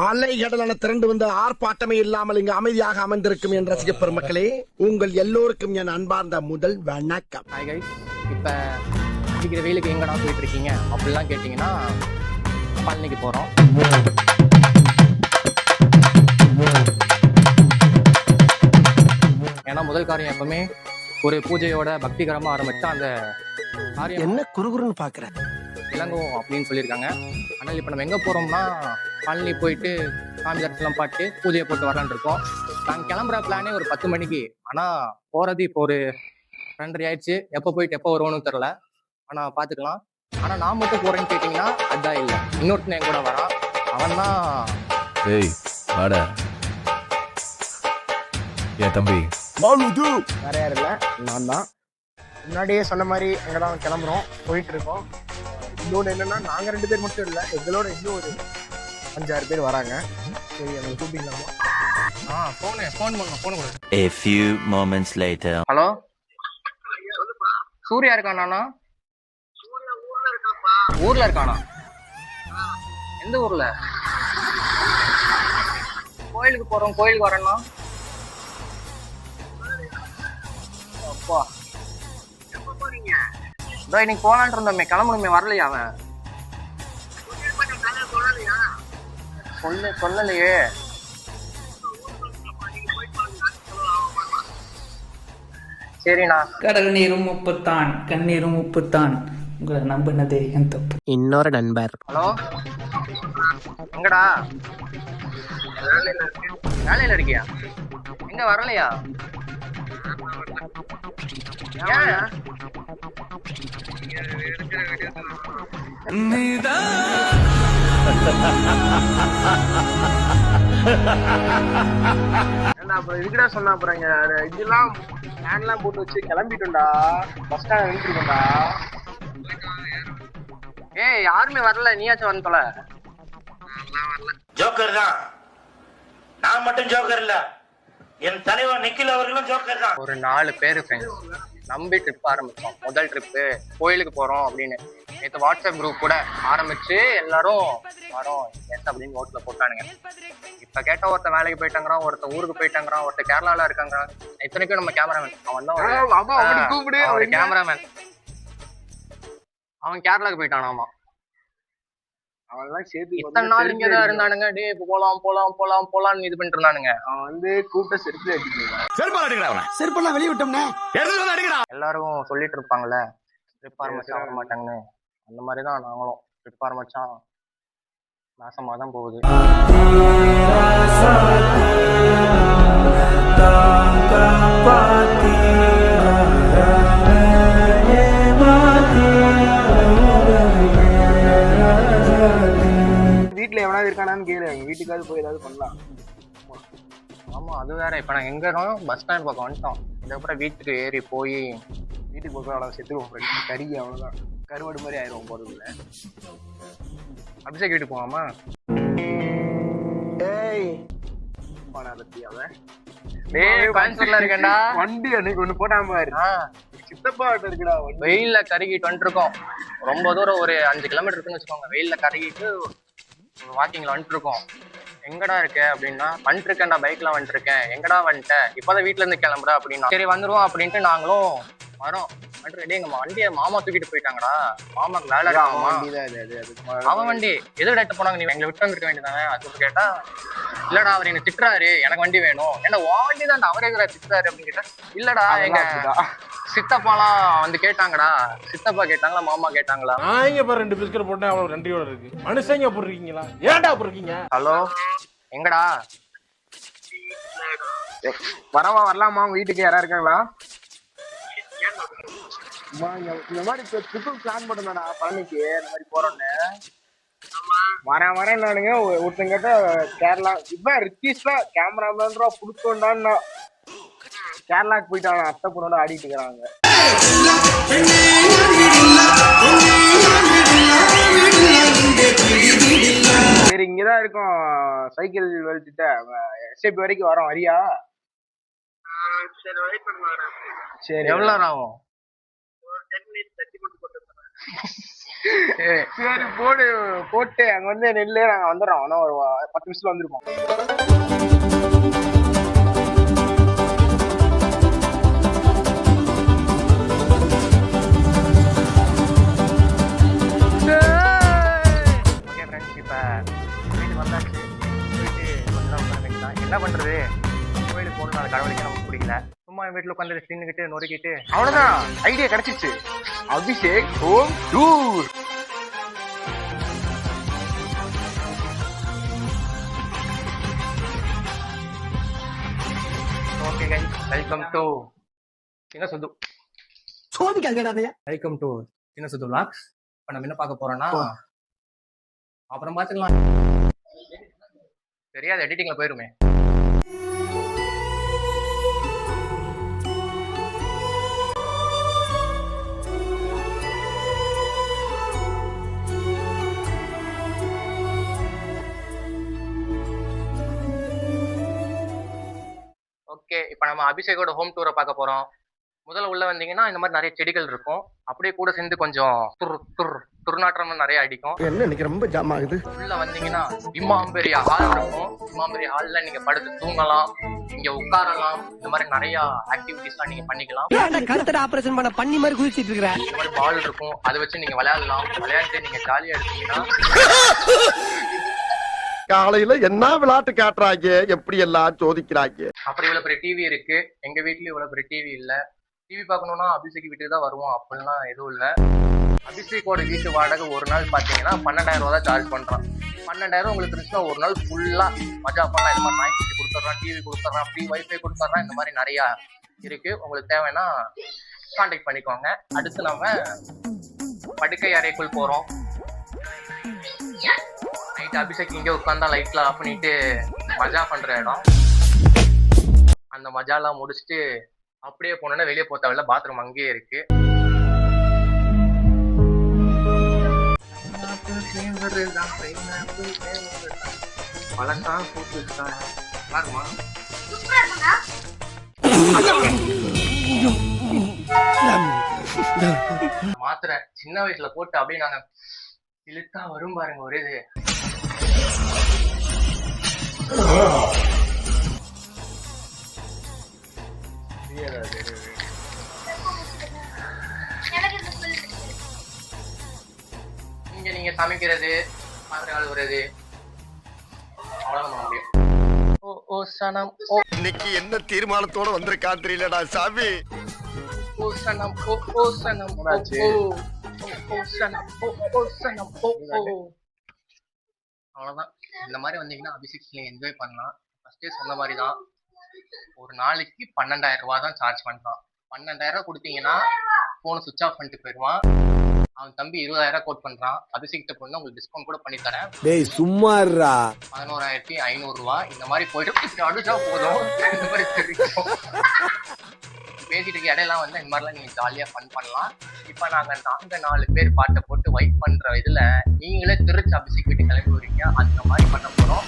அலை கடலான திரண்டு வந்து ஆர்ப்பாட்டமே இல்லாமல் இங்கு அமைதியாக அமைந்திருக்கும் என் ரசிக பெருமக்களே, உங்கள் எல்லோருக்கும் என் அன்பார்ந்த முதல் வணக்கம். ஹாய் கைஸ், இப்போ அடிக்கிற வெயிலுக்கு எங்கடா போயிட்டு இருக்கீங்க அப்படிலாம் கேட்டிங்கன்னா பழனிக்கு போகிறோம். ஏன்னா முதல் காரியம் எப்பவுமே ஒரு பூஜையோட பக்திகரமாக ஆரம்பிச்சா அந்த காரியம் என்ன குறுகுறுன்னு பார்க்குறேன் விளங்கும் அப்படின்னு சொல்லியிருக்காங்க. ஆனால் இப்போ நம்ம எங்கே போகிறோம்னா பழனி போயிட்டு சாமி தரிசனம் பாட்டு பூஜையை போட்டு வரலான்னு இருக்கோம். நாங்கள் கிளம்புற பிளானே ஒரு 10 மணிக்கு. ஆனால் போகிறது இப்போ ஒரு 2:30 ஆயிடுச்சு. எப்போ போயிட்டு எப்போ வருவோன்னு தெரில. ஆனால் பார்த்துக்கலாம். ஆனால் நான் மட்டும் போகிறேன்னு கேட்டிங்கன்னா அதுதான் இல்லை, இன்னொருத்தன் என் கூட வரான். அவன் தான் ஏன் தம்பி வேற யாரும் இல்லை, நான் தான். முன்னாடியே சொன்ன மாதிரி எங்கே தான் கிளம்புறோம், போயிட்டு இருக்கோம். இன்னொன்று என்னன்னா, நாங்கள் 2 பேர் மட்டும் இல்லை, எங்களோட இன்னும் ஒரு 5-6 பேர் வராங்க. சரி, அவங்க கூப்பிட்டீங்களாமா? ஃபோன் கொடு. A few moments later. Hello, Surya இருக்கானா? ஊர்ல இருக்கானா? எந்த ஊர்ல? கோயிலுக்கு போறோம், கோயிலுக்கு வரேன்னா அப்பா இன்னைக்கு போலான்ட்டு இருந்தோமே, கிளம்பணுமே, வரலையா அவன்? சொல்லலையே. சரிண்ணா. கடல் நீரும் உப்புத்தான், கண்ணீரும் உப்புத்தான். உங்களை நம்பினதே என் தப்பு. இன்னொரு நண்பர். ஹலோ, எங்கடா? வேலையில இருக்கியா? எங்க வரலையா? அப்புறம் இதுக்கிட்ட சொன்னா அப்புறம் இதெல்லாம் ஃபேன்லாம் போட்டு வச்சு கிளம்பிட்டோம்டா, பஸ் ஸ்டாண்ட் நின்றுட்டோம்டா. ஏய், யாருமே வரல, நீயாச்சும் வந்து தொலை. ஜோக்கர் தான், நான் மட்டும் ஜோக்கர் இல்ல, என் தலைவர் நிக்கில் அவர்களும் ஜோக்கர் தான். ஒரு 4 பேர் ஃப்ரெண்ட்ஸ் நம்பி ட்ரிப் ஆரம்பிச்சோம். முதல் ட்ரிப்பு கோயிலுக்கு போறோம் அப்படின்னு நேற்று வாட்ஸ்அப் குரூப் கூட ஆரம்பிச்சு எல்லாரும் வரோம் எஸ் அப்படின்னு நோட்ல போட்டானுங்க. இப்ப கேட்டா ஒருத்தன் வேலைக்கு போயிட்டாங்கிறான், ஒருத்தன் ஊருக்கு போயிட்டாங்கிறான், ஒருத்தர் கேரளால இருக்காங்க. இத்தனைக்கும் நம்ம கேமராமேன், அவன் தான் ஒரு கேமராமேன். அவன் கேரளாக்கு போயிட்டானாமா. அவன்லாம் சேர்த்து இத்தனை நாள் இங்கதான் இருந்தானுங்க. டே இப்ப போலாம் போலாம் போலாம் போலான்னு இது பண்ணிட்டு இருந்தானுங்க. அவன் வந்து கூப்பிட்ட செருப்பு செருப்பெல்லாம் வெளியே விட்டோம்னா எல்லாரும் சொல்லிட்டு இருப்பாங்கல்ல ட்ரிப் ஆரம்பிச்சா வர மாட்டாங்கன்னு. அந்த மாதிரிதான் நாங்களும் ட்ரிப் ஆரம்பிச்சா நாசமா தான் போகுது. வீட்டுல எவனாவது இருக்கானான்னு கேளு, வீட்டுக்காவது போய் ஏதாவது பண்ணலாம். ஆமா, அது வேற. இப்ப நாங்க எங்க இருக்கோம், பஸ் ஸ்டாண்ட் பக்கம் வந்துட்டோம். இதுக்கப்புறம் வீட்டுக்கு ஏறி போய் வீட்டுக்கு போய் அவ்வளோ செத்துருவோம், கறி அவ்வளோதான், கருவாடு மாதிரி ஆயிரும் போறதுல. அபிஷேக் வீட்டுக்கு போவாமா? கோயம்புத்தூர்ல இருக்கேன்டா. வண்டி அன்னைக்கு ஒண்ணு போட்டாம சித்தப்பா இருக்குடா. வெயில்ல கருகிட்டு வந்துருக்கோம். ரொம்ப தூரம், ஒரு 5 கிலோமீட்டர் இருக்குன்னு வச்சுக்கோங்க. வெயில்ல கருகிட்டு வாக்கிங்ல வந்துட்டு இருக்கோம். எங்கடா இருக்க அப்படின்னா, வந்துட்டு இருக்கேன்டா, பைக்ல வந்துட்டு இருக்கேன். எங்கடா வந்துட்ட? இப்பதான் வீட்டுல இருந்து கிளம்புறா அப்படின்னா, சரி வந்துருவோம் அப்படின்ட்டு நாங்களும் வரோம். வந்துட்டு எங்க வண்டியை மாமா தூக்கிட்டு போயிட்டாங்கடா. மாமாக்கு வேலை இருக்காமா. அவன் வண்டி எது எடுத்து போனாங்க, நீ எங்களை விட்டு வந்துருக்க வேண்டியதானே. அது கேட்டா, இல்லடா அவர் என்ன திட்டுறாரு, எனக்கு வண்டி வேணும். ஏன்னா வண்டி தான் அவரே திட்டுறாரு அப்படின்னு கேட்டா, இல்லடா எங்க சித்தப்பாலாம் வந்து கேட்டாங்கடா. சித்தப்பா கேட்டாங்களா, மாமா கேட்டாங்களா? நான் இங்க 2 பிஸ்கட் போட்டேன், அவ்வளவு நன்றியோட இருக்கு. மனுஷங்க போடுறீங்களா? ஏன்டா போடுறீங்க? ஹலோ, எங்கடா? வரவா வரலாமா? வீட்டுக்கு யாரா இருக்காங்களா? இந்த மாதிரி ட்ரிப்பு பிளான் பண்ணா பழனிக்கு, இந்த மாதிரி போறோன்னு வரேன் நானுங்க. ஒருத்தங்க கேட்ட கேரளா இப்ப ரித்தீஷ்ல கேமராமேன் புடுத்தோண்டான்னா கேரளாக்கு போயிட்டாங்க. அத்தை பொண்ணோட ஆடிட்டு இருக்கிறாங்க. சரி, இங்கதான் இருக்கோம், சைக்கிள் வலிச்சுட்ட எஸ்ஏபி வரைக்கும் வரோம். வரியா? சரி, எவ்வளவு நேரம் ஆகும்? சரி போட்டு அங்க வந்து நெல்லு நாங்க வந்துடுறோம். ஆனா ஒரு 10 நிமிஷத்துல வந்துருப்போம். ஓகே ஃப்ரெண்ட்ஸ், இப்போ வீட்டுக்கு வந்தாச்சு. போயிட்டு கொஞ்ச நேரம் உட்கார வேண்டியதான். என்ன பண்ணுறது, கோயிலுக்கு போகணும், அந்த கடவுளுக்கே நமக்கு பிடிக்கல. சும்மா வீட்டில் உட்காந்து தின்னுக்கிட்டு நொறுக்கிட்டு அவ்வளவுதான், ஐடியா கிடைச்சிச்சு. Abhishek home tour. Okay guys, welcome to சின்ன சுது. வெல்கம் டு சின்ன சுது vlogs. இப்போ நம்ம என்ன பார்க்க போறோம்னா, அப்புறம் பார்த்துக்கலாம். தெரியாது, எடிட்டிங்ல போயிருமே. ஓகே, இப்போ நம்ம அபிஷேகோட ஹோம் டூரை பார்க்க போறோம். முதல்ல உள்ள வந்தீங்கன்னா இந்த மாதிரி நிறைய செடிகள் இருக்கும். அப்படியே கூட சேர்ந்து கொஞ்சம் துர்நாற்றம் நிறைய அடிக்கும். என்ன இன்னைக்கு ரொம்ப ஜாம் ஆகுது. உள்ள வந்தீங்கன்னா இமாம்பெரிய ஹால் இருக்கும். இமாம்பெரிய ஹால்ல நீங்க படுத்து தூங்கலாம், இங்க உட்காரலாம். இந்த மாதிரி நிறைய ஆக்டிவிட்டிஸ்லாம் நீங்க பண்ணிக்கலாம். கருத்தட ஆபரேஷன் பண்ண பண்ணி மாதிரி குதிச்சிட்டு இருக்கிற. இந்த மாதிரி பால் இருக்கும், அதை வச்சு நீங்க விளையாடலாம். விளையாட்டு நீங்க ஜாலியா எடுத்தீங்கன்னா. காலையில என்ன விளையாட்டு காட்டுறாங்க, எப்படி எல்லாம் சோதிக்கிறாங்க. அப்புறம் இவ்வளவு பெரிய டிவி இருக்கு. எங்க வீட்லயும் இவ்வளவு பெரிய டிவி இல்ல. டிவி பார்க்கணும்னா அபிஷேக் வீட்டுக்கு தான் வருவோம், அப்படிலாம் எதுவும் இல்ல. அபிஷேக்கோட வீட்டு வாடகை ஒரு நாள் பாத்தீங்கன்னா 12,000 ரூபா தான் சார்ஜ் பண்றான். 12,000 உங்களுக்கு இருந்துச்சுன்னா ஒரு நாள் ஃபுல்லா மஜா பண்ணலாம். இந்த மாதிரி நாய்க்குட்டி கொடுத்துட்றான், டிவி கொடுத்துட்றான், ஃப்ரீ வைஃபை கொடுத்துட்றான். இந்த மாதிரி நிறைய இருக்கு. உங்களுக்கு தேவைன்னா கான்டாக்ட் பண்ணிக்கோங்க. அடுத்து நம்ம படுக்கை அறைக்குள் போறோம். நைட் அபிஷேக் இங்கே உட்காந்தா லைட்லாம் ஆஃப் பண்ணிட்டு மஜா பண்ற இடம். அந்த மஜாலாம் முடிச்சுட்டு அப்படியே போனோன்னா வெளியே போக தேவையில்ல, பாத்ரூம் அங்கேயே இருக்கு. பழத்தான் போட்டுருக்கா பாருமா. மாத்திரை சின்ன வயசுல போட்டு அப்படியே நாங்க இழுத்தா வரும் பாருங்க ஒரு இது. இங்க நீங்க சமைக்கிறது, பாத்திரம் கழுவுறது, அவ்வளவுதான் பண்ண முடியும். ஓ சனம், ஓ இன்னைக்கு என்ன தீர்மானத்தோட வந்திருக்கான் தெரியலடா சாமி. ஓ சனம், ஓ சனம், ஓ சனம், ஓ சனம், ஓ. அவ்வளவுதான். இந்த மாதிரி வந்தீங்கன்னா அபிஷேக் நீங்க என்ஜாய் பண்ணலாம். ஃபர்ஸ்டே சொன்ன மாதிரி தான், ஒரு நாளைக்கு 12,000 ரூபா தான் சார்ஜ் பண்றான். 12,000 கொடுத்தீங்கன்னா போன் சுவிட்ச் ஆஃப் பண்ணிட்டு போயிடுவான். அவன் தம்பி 20,000 கோட் பண்றான். அபிஷேக் போனா உங்களுக்கு டிஸ்கவுண்ட் கூட பண்ணி தரேன். டேய் சும்மா இருடா. 11,500 ரூபா இந்த மாதிரி போயிட்டு அடிச்சா போதும். இந்த மாதிரி தெரியும். பேசிட்டு இருக்க இடையெல்லாம் வந்து இந்த மாதிரிலாம் நீங்க ஜாலியா ஃபன் பண்ணலாம். இப்ப நாங்க 4 பேர் பாட்டை போட்டு வைப் பண்ற இதுல நீங்களே திருச்சி அபிஷேக் வீட்டு கிளம்பி வரீங்க. அந்த மாதிரி பண்ண போறோம்.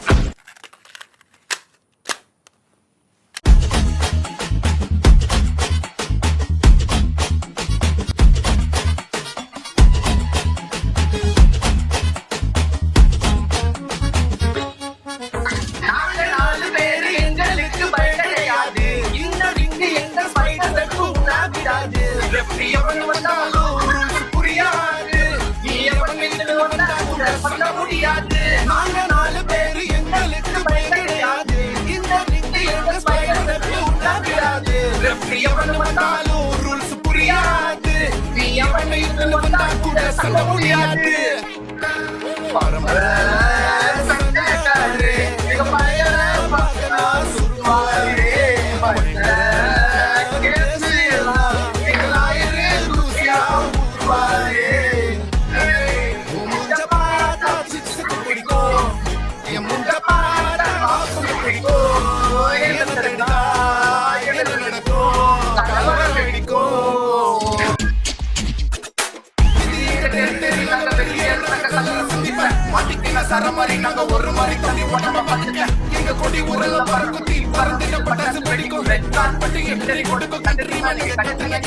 சரமாரி நாங்க ஒரு மாதிரி தண்ணி உடம்ப பார்த்துக்க எங்க கொடி ஊரல பறக்குத்தி பறந்துட்ட பட்டாசு வெடிக்கும் ரெட் கார்பெட் எங்க கொடுக்கும் கண்ட்ரி நீங்க கட்டுங்க